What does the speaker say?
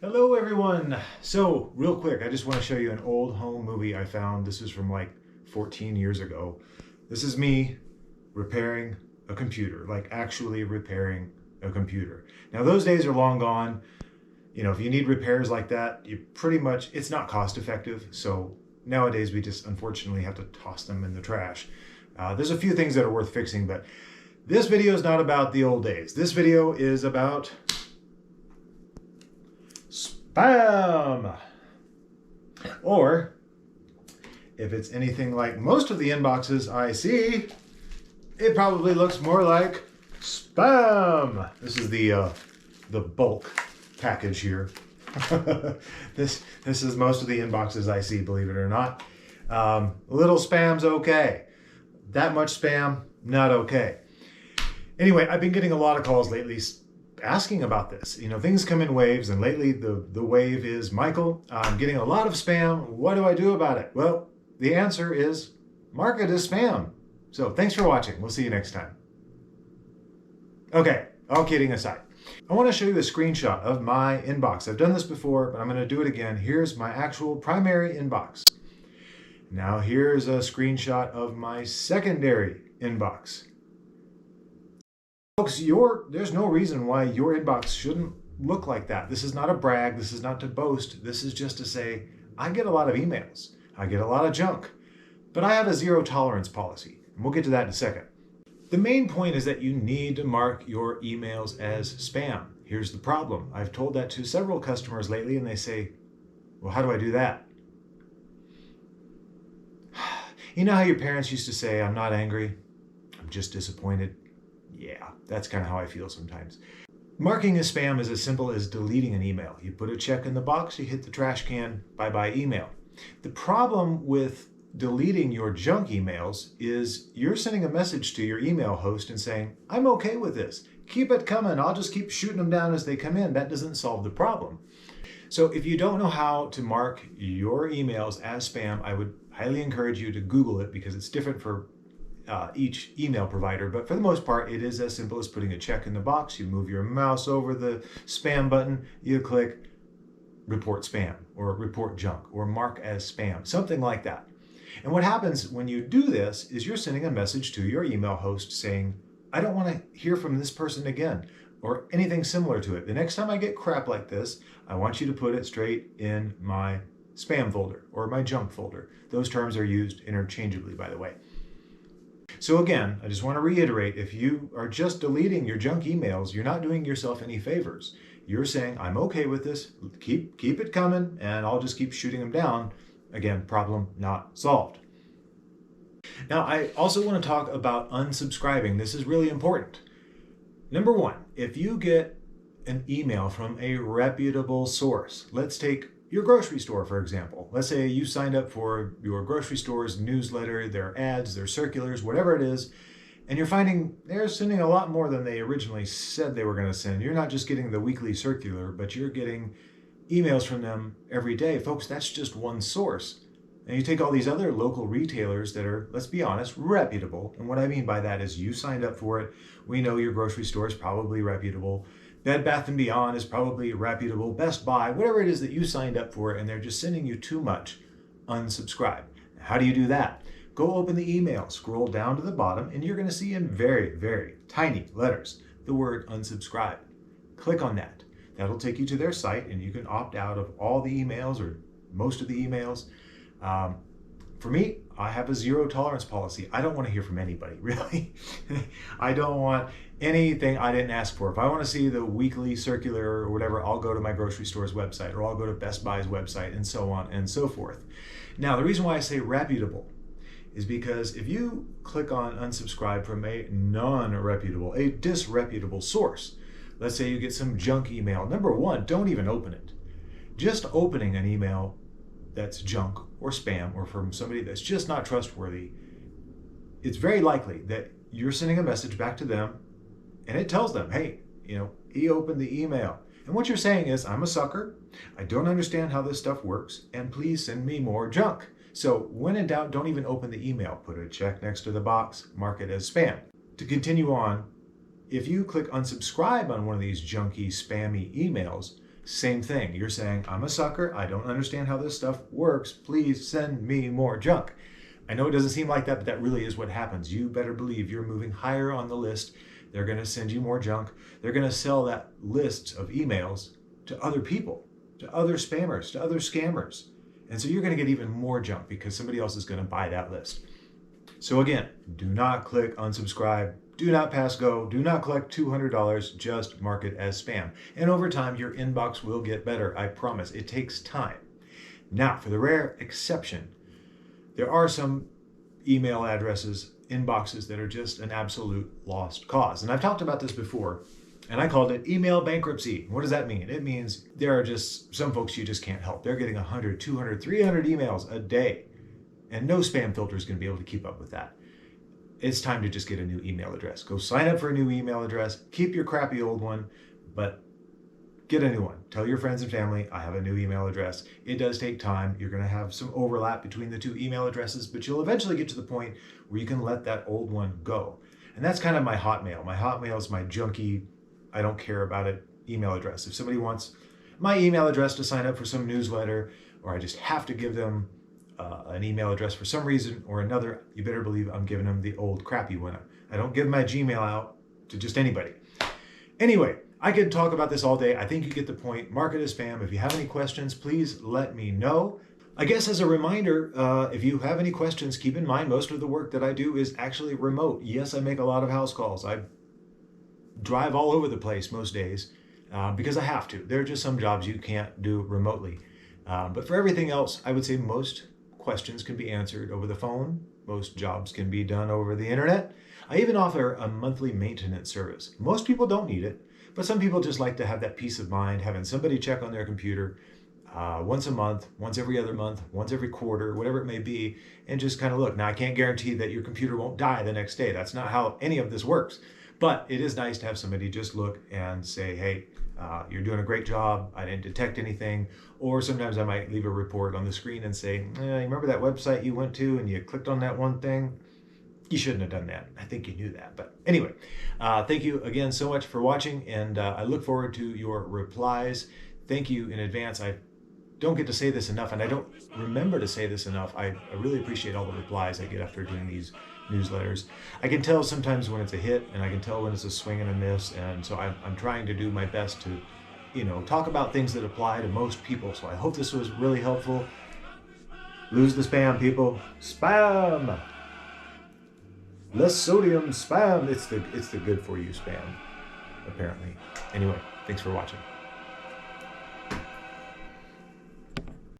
Hello everyone! So, real quick, I just want to show you an old home movie I found. This is from like 14 years ago. This is me repairing a computer, like actually repairing a computer. Now those days are long gone. You know, if you need repairs like that, it's not cost effective. So nowadays we just unfortunately have to toss them in the trash. There's a few things that are worth fixing, but this video is not about the old days. This video is about spam. Or, if it's anything like most of the inboxes I see, it probably looks more like spam. This is the bulk package here. This is most of the inboxes I see, believe it or not. Little spam's okay. That much spam, not okay. Anyway, I've been getting a lot of calls lately asking about this. You know, things come in waves, and lately the wave is, Michael, I'm getting a lot of spam. What do I do about it? Well, the answer is mark it as spam. So thanks for watching. We'll see you next time. Okay, all kidding aside. I want to show you a screenshot of my inbox. I've done this before, but I'm going to do it again. Here's my actual primary inbox. Now here's a screenshot of my secondary inbox. Folks, there's no reason why your inbox shouldn't look like that. This is not a brag. This is not to boast. This is just to say, I get a lot of emails. I get a lot of junk. But I have a zero tolerance policy, and we'll get to that in a second. The main point is that you need to mark your emails as spam. Here's the problem. I've told that to several customers lately, and they say, well, how do I do that? You know how your parents used to say, I'm not angry, I'm just disappointed? Yeah, that's kind of how I feel sometimes. Marking as spam is as simple as deleting an email. You put a check in the box, you hit the trash can, bye-bye email. The problem with deleting your junk emails is you're sending a message to your email host and saying, I'm okay with this. Keep it coming. I'll just keep shooting them down as they come in. That doesn't solve the problem. So if you don't know how to mark your emails as spam, I would highly encourage you to Google it, because it's different for each email provider. But for the most part, it is as simple as putting a check in the box. You move your mouse over the spam button, you click report spam or report junk or mark as spam, something like that. And what happens when you do this is you're sending a message to your email host saying, I don't want to hear from this person again, or anything similar to it. The next time I get crap like this, I want you to put it straight in my spam folder or my junk folder. Those terms are used interchangeably, by the way. So again, I just want to reiterate, if you are just deleting your junk emails, you're not doing yourself any favors. You're saying, I'm okay with this, keep it coming, and I'll just keep shooting them down. Again, problem not solved. Now, I also want to talk about unsubscribing. This is really important. Number one, if you get an email from a reputable source, let's take your grocery store, for example. Let's say you signed up for your grocery store's newsletter, their ads, their circulars, whatever it is, and you're finding they're sending a lot more than they originally said they were going to send. You're not just getting the weekly circular, but you're getting emails from them every day. Folks, that's just one source. And you take all these other local retailers that are, let's be honest, reputable. And what I mean by that is you signed up for it. We know your grocery store is probably reputable. Bed Bath & Beyond is probably reputable. Best Buy, whatever it is that you signed up for, and they're just sending you too much, unsubscribe. How do you do that? Go open the email, scroll down to the bottom, and you're going to see in very, very tiny letters the word unsubscribe. Click on that. That'll take you to their site, and you can opt out of all the emails or most of the emails. For me, I have a zero tolerance policy. I don't want to hear from anybody, really. I don't want anything I didn't ask for. If I want to see the weekly circular or whatever, I'll go to my grocery store's website, or I'll go to Best Buy's website, and so on and so forth. Now, the reason why I say reputable is because if you click on unsubscribe from a non-reputable, a disreputable source, let's say you get some junk email. Number one, don't even open it. Just opening an email that's junk or spam or from somebody that's just not trustworthy, it's very likely that you're sending a message back to them and it tells them, hey, he opened the email. And what you're saying is, I'm a sucker, I don't understand how this stuff works, and please send me more junk. So when in doubt, don't even open the email. Put a check next to the box, mark it as spam. To continue on, if you click unsubscribe on one of these junky, spammy emails, Same thing. You're saying, I'm a sucker. I don't understand how this stuff works. Please send me more junk. I know it doesn't seem like that, but that really is what happens. You better believe you're moving higher on the list. They're going to send you more junk. They're going to sell that list of emails to other people, to other spammers, to other scammers. And so you're going to get even more junk because somebody else is going to buy that list. So again, do not click unsubscribe. Do not pass go. Do not collect $200. Just mark it as spam. And over time, your inbox will get better. I promise. It takes time. Now, for the rare exception, there are some email addresses, inboxes that are just an absolute lost cause. And I've talked about this before, and I called it email bankruptcy. What does that mean? It means there are just some folks you just can't help. They're getting 100, 200, 300 emails a day, and no spam filter is going to be able to keep up with that. It's time to just get a new email address. Go sign up for a new email address. Keep your crappy old one, but get a new one. Tell your friends and family, I have a new email address. It does take time. You're going to have some overlap between the two email addresses, but you'll eventually get to the point where you can let that old one go. And that's kind of my Hotmail. My Hotmail is my junky, I don't care about it email address. If somebody wants my email address to sign up for some newsletter, or I just have to give them an email address for some reason or another, you better believe I'm giving them the old crappy one. I don't give my Gmail out to just anybody. Anyway, I could talk about this all day. I think you get the point. Mark it as spam. If you have any questions, please let me know. I guess as a reminder, if you have any questions, keep in mind most of the work that I do is actually remote. Yes, I make a lot of house calls. I drive all over the place most days because I have to. There are just some jobs you can't do remotely. But for everything else, I would say most questions can be answered over the phone. Most jobs can be done over the internet. I even offer a monthly maintenance service. Most people don't need it, but some people just like to have that peace of mind, having somebody check on their computer once a month, once every other month, once every quarter, whatever it may be, and just kind of look. Now, I can't guarantee that your computer won't die the next day. That's not how any of this works. But it is nice to have somebody just look and say, hey, you're doing a great job. I didn't detect anything. Or sometimes I might leave a report on the screen and say, you remember that website you went to and you clicked on that one thing? You shouldn't have done that. I think you knew that. But anyway, thank you again so much for watching, and I look forward to your replies. Thank you in advance. I don't get to say this enough, and I don't remember to say this enough. I really appreciate all the replies I get after doing these newsletters. I can tell sometimes when it's a hit, and I can tell when it's a swing and a miss, and so I'm trying to do my best to, talk about things that apply to most people. So I hope this was really helpful. Lose the spam, people. Spam! Less sodium, spam. It's the good for you spam, apparently. Anyway, thanks for watching.